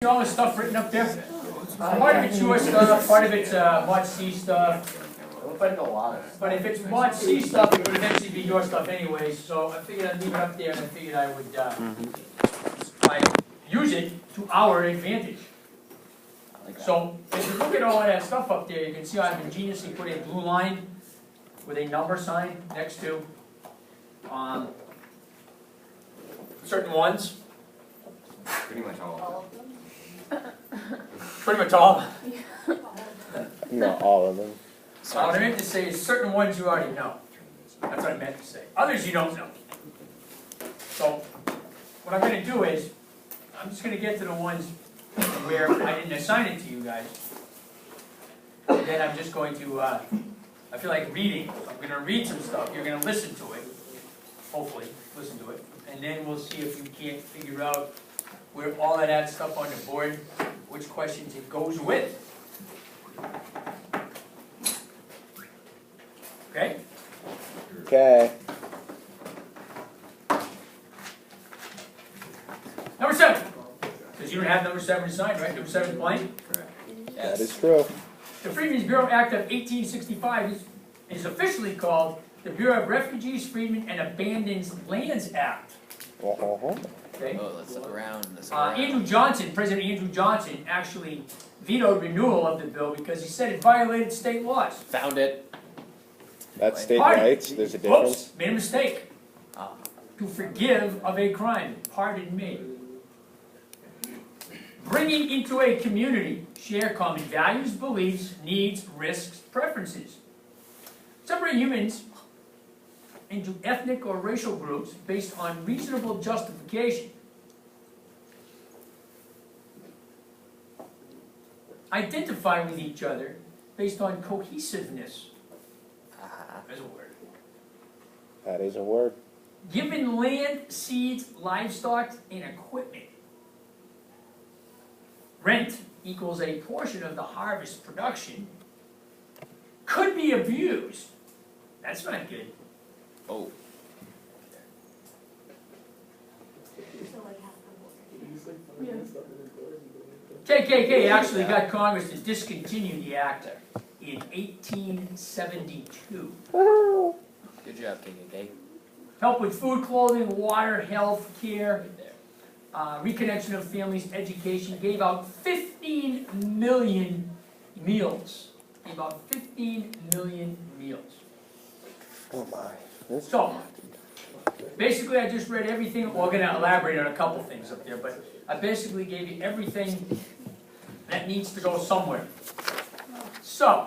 all this stuff written up there? Part of it's your stuff, part of it's Mod C stuff. It looks like a lot of stuff. But if it's Mod C stuff, it would eventually be your stuff anyways, so I figured I'd leave it up there and I figured I would, use it to our advantage. I like that. So, if you look at all of that stuff up there, you can see I've ingeniously put a blue line with a number sign next to, certain ones, Pretty much all of All of them? pretty much all. Not all of them. What I meant to say is certain ones you already know. That's what I meant to say. Others you don't know. So, what I'm gonna do is, I'm just gonna get to the ones where I didn't assign it to you guys. And then I'm just going to, I feel like reading. I'm gonna read some stuff, you're gonna listen to it, hopefully, listen to it. And then we'll see if you can't figure out where all of that stuff on the board, which questions it goes with. Okay? Okay. Number 7, because you don't have number 7 assigned, right? Number 7 is blank. That is true. The Freedmen's Bureau Act of 1865 is officially called the Bureau of Refugees, Freedmen, and Abandoned Lands Act. Uh-huh. Okay? Oh, let's look around. Andrew Johnson, President Andrew Johnson, actually vetoed renewal of the bill because he said it violated state laws. Found it. That's state Pardon? rights. There's a difference. Whoops, made a mistake. Ah. To forgive of a crime. Pardon me. Bringing into a community, share common values, beliefs, needs, risks, preferences. Separate humans into ethnic or racial groups based on reasonable justification. Identify with each other based on cohesiveness. There's a word. That is a word. Given land, seeds, livestock, and equipment. Rent equals a portion of the harvest production. Could be abused. That's not good. Oh. So like half the board. KKK actually got Congress to discontinue the act in 1872. Good job, KKK. Help with food, clothing, water, health care, Right there. reconnection of families, education, gave out 15 million meals. Gave out 15 million meals. Oh my. This So, basically I just read everything, well, I'm gonna elaborate on a couple things up there, but I basically gave you everything that needs to go somewhere. So,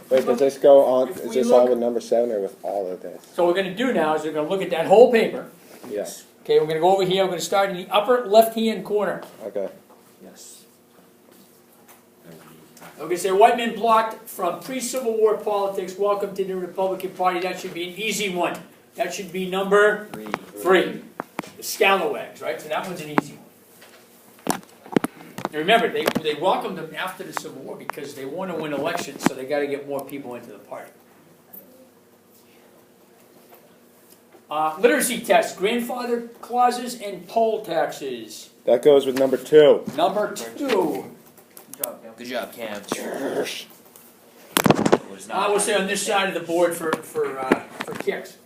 Wait, does this go on? If Is we this all look- with number 7 or with all of this? so what we're gonna do now is we're gonna look at that whole paper. Yes. Okay, we're gonna go over here, we're gonna start in the upper left-hand corner. Okay. Yes. We're gonna say white men blocked from pre-Civil War politics, welcome to the Republican Party. That should be an easy one. That should be number 3. The scalawags, right? So that one's an easy one. And remember, they welcomed them after the Civil War because they want to win elections, so they gotta get more people into the party. Literacy tests, grandfather clauses, and poll taxes. That goes with number 2. Number 2. Good job, Cam. I will say on this side of the board for kicks.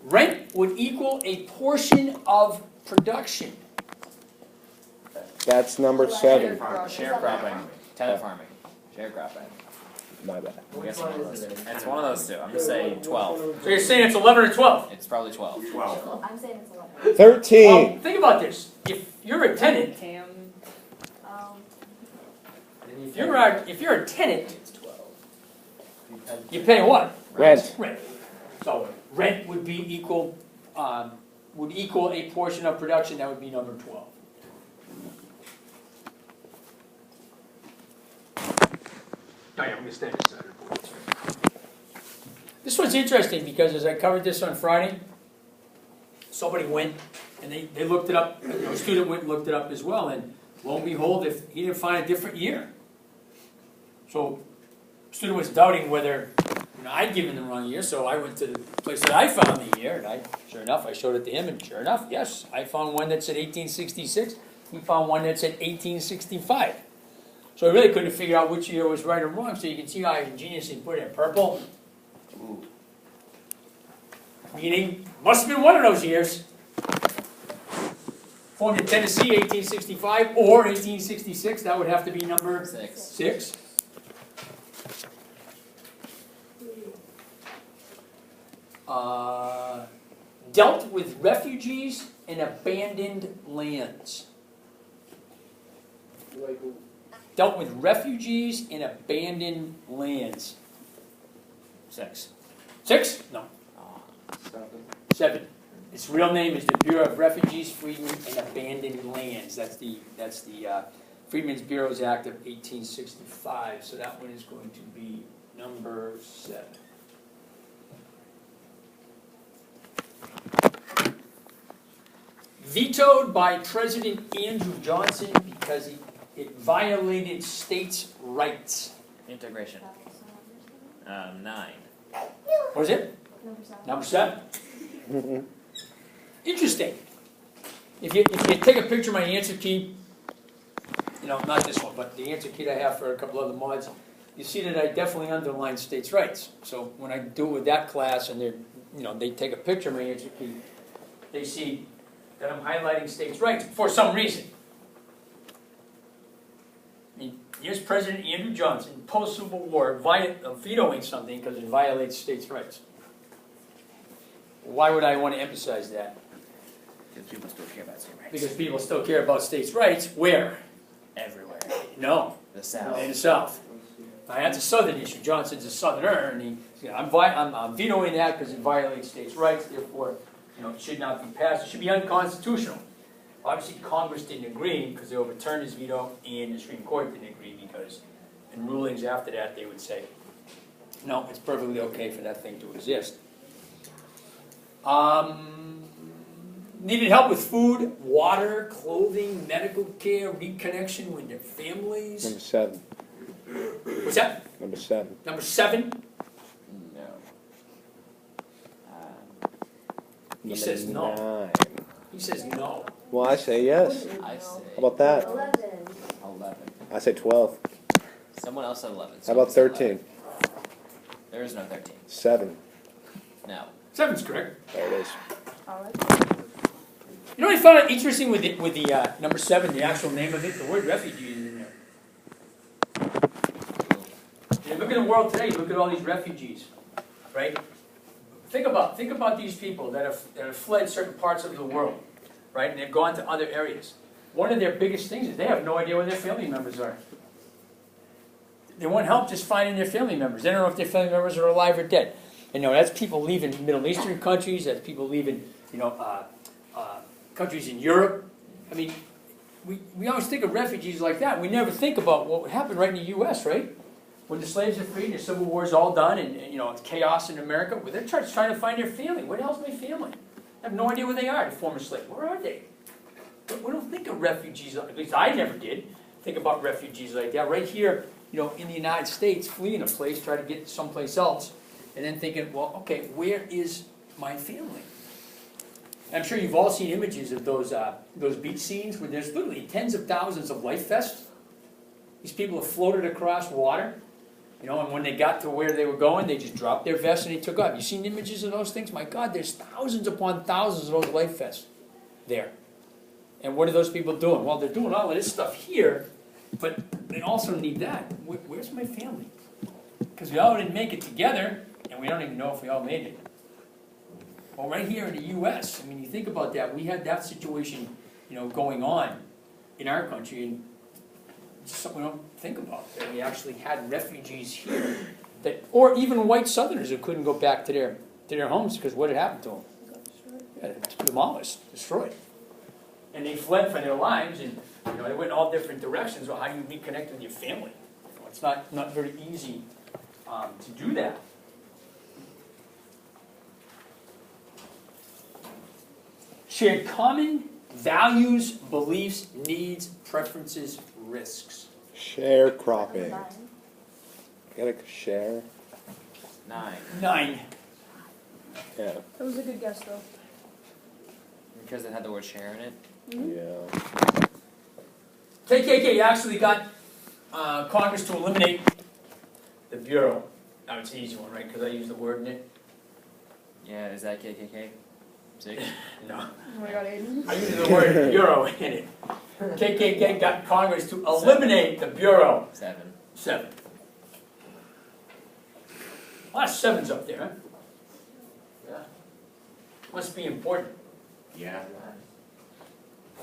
Rent would equal a portion of production. That's number 7. Sharecropping. Tenant farming. Sharecropping. My bad. I'm guessing one of those two. It's one of those two. I'm gonna say 12. So you're saying it's 11 or 12? It's probably 12. I'm saying it's 11. 13. Well, think about this. If you're a tenant, if you're a tenant, you pay what? Rent. Rent. So rent would be equal, would equal a portion of production. That would be number 12. Oh yeah, I'm gonna stand this side of the board. This one's interesting because as I covered this on Friday, somebody went and they looked it up, a student went and looked it up as well, and lo and behold, if he didn't find a different year. So, the student was doubting whether, I'd given the wrong year, so I went to the place that I found the year, and sure enough, I showed it to him, and sure enough, yes, I found one that said 1866. He found one that said 1865. So I really couldn't figure out which year was right or wrong, so you can see how ingenious he put it in purple. Ooh. Meaning, must have been one of those years. Formed in Tennessee, 1865, or 1866, that would have to be number 6. 6. Dealt with refugees and abandoned lands. Dealt with refugees and abandoned lands. 6. 6? No. Oh. 7. Its real name is the Bureau of Refugees, Freedmen, and Abandoned Lands. That's the Freedmen's Bureaus Act of 1865. So that one is going to be number 7. Vetoed by President Andrew Johnson because it violated states' rights. Integration. 9. What was it? Number 7. Number 7. Interesting. If you take a picture of my answer key, not this one, but the answer key I have for a couple other mods, you see that I definitely underline states' rights. So when I do it with that class and they take a picture of my answer key, they see that I'm highlighting states' rights for some reason. I mean, here's President Andrew Johnson, post-Civil War, vetoing something because it violates states' rights. Why would I want to emphasize that? Because people still care about states' rights. Because people still care about states' rights. Where? Everywhere. No, The South. in the South. Now, that's a Southern issue. Johnson's a Southerner, and I'm vetoing that because it violates states' rights. Therefore, it should not be passed. It should be unconstitutional. Obviously, Congress didn't agree because they overturned his veto, and the Supreme Court didn't agree because in rulings after that they would say, no, it's perfectly okay for that thing to exist. Needed help with food, water, clothing, medical care, reconnection with their families. Number 7. What's that? Number 7. Number 7? No. He says no. 9. He says no. Well, I say yes. I say How about that? 11. 11. I say 12. Someone else said 11. How about 13? There is no 13. 7. No. 7's correct. There it is. All right. You know what I found it interesting with the number 7, the actual name of it, the word refugee is in there. You look at the world today, you look at all these refugees, right? Think about these people that have fled certain parts of the world, right? And they've gone to other areas. One of their biggest things is they have no idea where their family members are. They want help just finding their family members. They don't know if their family members are alive or dead. And that's people leaving Middle Eastern countries, that's people leaving, countries in Europe. I mean, we always think of refugees like that. We never think about what happened right in the U.S., right? When the slaves are freed and the Civil War is all done and it's chaos in America, well, they're trying to find their family. Where the hell's my family? I have no idea where they are, the former slaves. Where are they? But we don't think of refugees, at least I never did, think about refugees like that. Right here, in the United States, fleeing a place, try to get someplace else, and then thinking, well, okay, where is my family? I'm sure you've all seen images of those beach scenes where there's literally tens of thousands of life vests. These people have floated across water, and when they got to where they were going, they just dropped their vests and they took off. You seen images of those things? My God, there's thousands upon thousands of those life vests there. And what are those people doing? Well, they're doing all of this stuff here, but they also need that. Where's my family? Because we all didn't make it together, and we don't even know if we all made it. Well, right here in the U.S., I mean, you think about that. We had that situation, going on in our country, and it's something we don't think about. That we actually had refugees here, or even white Southerners who couldn't go back to their homes because what had happened to them? Yeah, demolished, destroyed, and they fled for their lives, and they went in all different directions. Well, how do you reconnect with your family? It's not very easy to do that. Shared common values, beliefs, needs, preferences, risks. Sharecropping. 9. Gotta share. 9. 9. Yeah. That was a good guess, though. Because it had the word share in it. Yeah. KKK actually got Congress to eliminate the Bureau. Now, it's an easy one, right, because I used the word in it? Yeah, is that KKK? 6? No. Oh my god, Aiden. I used the word Bureau in it. KKK got Congress to eliminate the Bureau. 7. 7. A lot of 7s up there, huh? Yeah. Must be important. Yeah.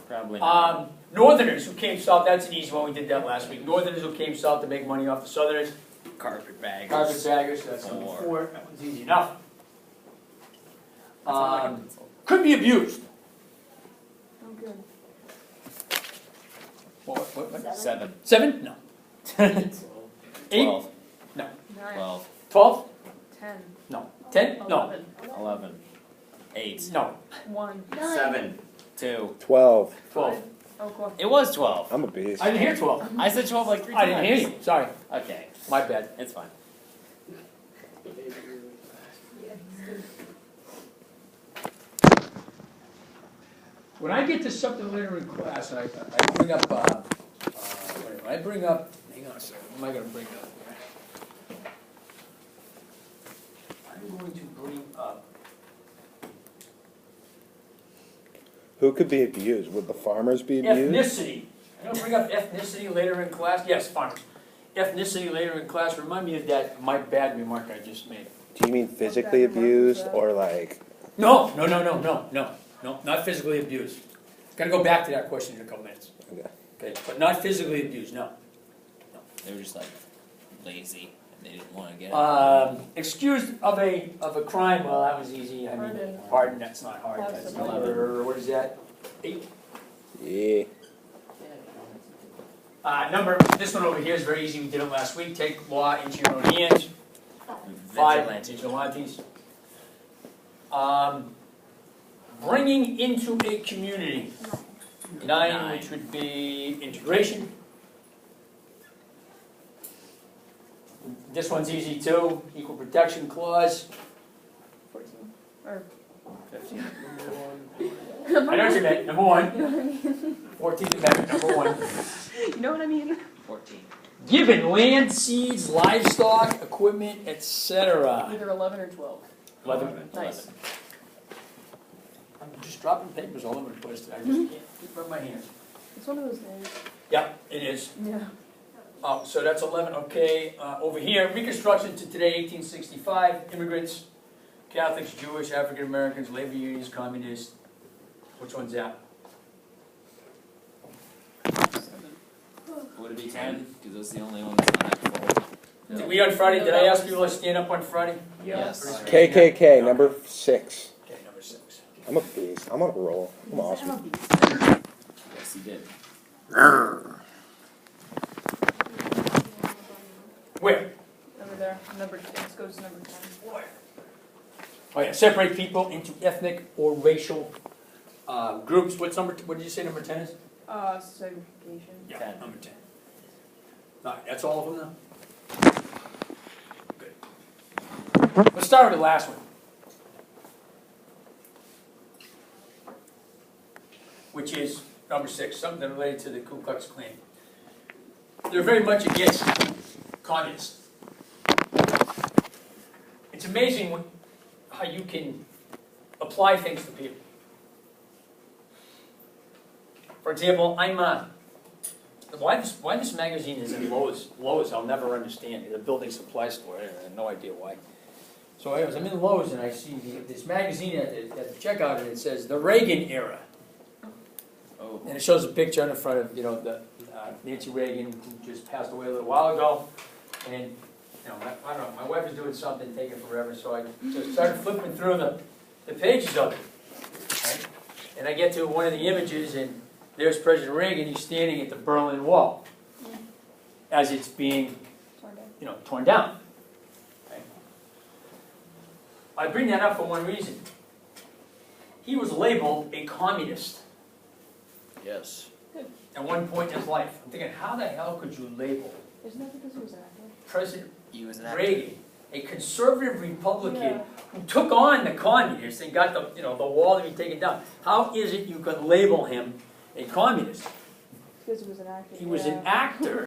Probably not. Northerners who came south, that's an easy one, we did that last week. Northerners who came south to make money off the Southerners. Carpetbaggers. Carpetbaggers, that's number Four. 4, that one's easy enough. That's all I can pencil. Could be abused. Oh, good. What? 7. 7? No. 8? 12. 9. 12. 12? 10. No. 10? No. 11. 11. 8. No. 1. 7. 2. 12. 12. Oh, cool. It was 12. I'm a beast. I didn't hear 12. I said 12 like 3 I times. didn't hear you, sorry. Okay, My bad. it's fine. When I get to something later in class, I bring up, I bring up, hang on a second, what am I gonna bring up here? I'm going to bring up, Who could be abused? Would the farmers be abused? ethnicity. I'm gonna bring up ethnicity later in class, yes, farmers. Ethnicity later in class, remind me of that, my bad remark I just made. Do you mean physically abused or like? No, not physically abused. Gotta go back to that question in a couple minutes. Okay. Okay, but not physically abused, no. They were just like lazy and they didn't want to get it. Excused of a crime, well, that was easy, I mean, Pardon. pardon, that's not hard, That's that's a number, what is that? 8? Yeah. This one over here is very easy, we did it last week, take law into your own hands. 5, Vigilante. vigilantes. Bringing into a community. 9, which would be integration. This one's easy too, equal protection clause. 14. Or, 15. I know what you meant, number 1. you know what I mean? 14th Amendment, number 1. You know what I mean? 14. Given land, seeds, livestock, equipment, etc. Either 11 or 12. 11. Nice. I'm just dropping papers all over the place, I just can't keep them in my hands. It's one of those days. Yeah, it is. Yeah. Oh, so that's 11, okay. Over here, Reconstruction to today, 1865, immigrants, Catholics, Jewish, African Americans, labor unions, communists. Which one's that? Would it be 10? Because those are the only ones on that full. Did we on Friday, did I ask people to stand up on Friday? Yes. KKK number 6. Okay, number 6. I'm a beast. I'm on a roll. I'm awesome. Yes, he did. Where? Over there. This goes to number 10. Oh yeah, separate people into ethnic or racial groups. What did you say number 10 is? Segregation. Yeah, 10. number 10. All right, that's all of them now? Good. Let's start with the last one. Which is number 6, something related to the Ku Klux Klan. They're very much against communists. It's amazing how you can apply things to people. For example, why this magazine is in Lowe's, I'll never understand. It's a building supply store, I have no idea why. So anyways, I'm in Lowe's and I see this magazine at the checkout and it says the Reagan era. Oh. And it shows a picture on the front of, the Nancy Reagan, who just passed away a little while ago. And, I don't know, my wife was doing something, taking forever, so I just started flipping through the pages of it. Right? And I get to one of the images, and there's President Reagan, he's standing at the Berlin Wall as it's being, torn down. Right? I bring that up for one reason. He was labeled a communist. Yes. At one point in his life. I'm thinking, how the hell could you label Isn't that because he was an actor? President He was an actor. Reagan, a conservative Republican Yeah. who took on the communists and got the wall to be taken down? How is it you could label him a communist? Because he was an actor. He was an yeah. actor.